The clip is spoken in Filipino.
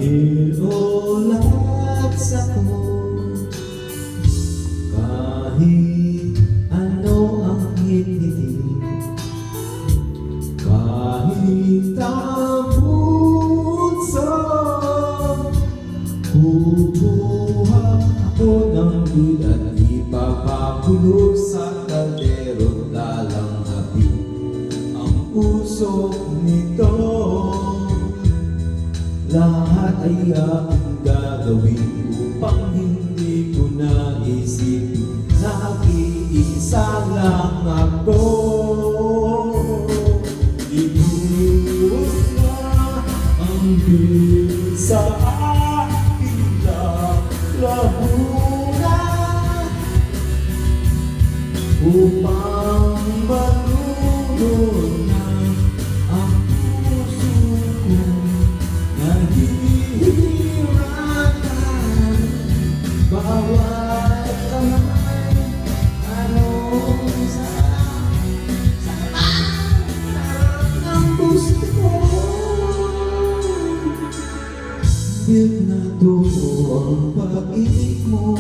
Dahil ulat ako, kahit ano ang hiniling, kahit ang bunso, kukuha ako ng wood at ipapakulog sa kaldero, lalanghapin ang usok nito. Lahat ay aking gagawin upang hindi ko naisip nag-iisa lang ako. Ibuhos na ang bilis sa aking lahuna upang malunod na ang puso ko. Nahihirapan bawat kamay, anong sarap ng gusto ko. Kahit na to ang pag-ibig mo,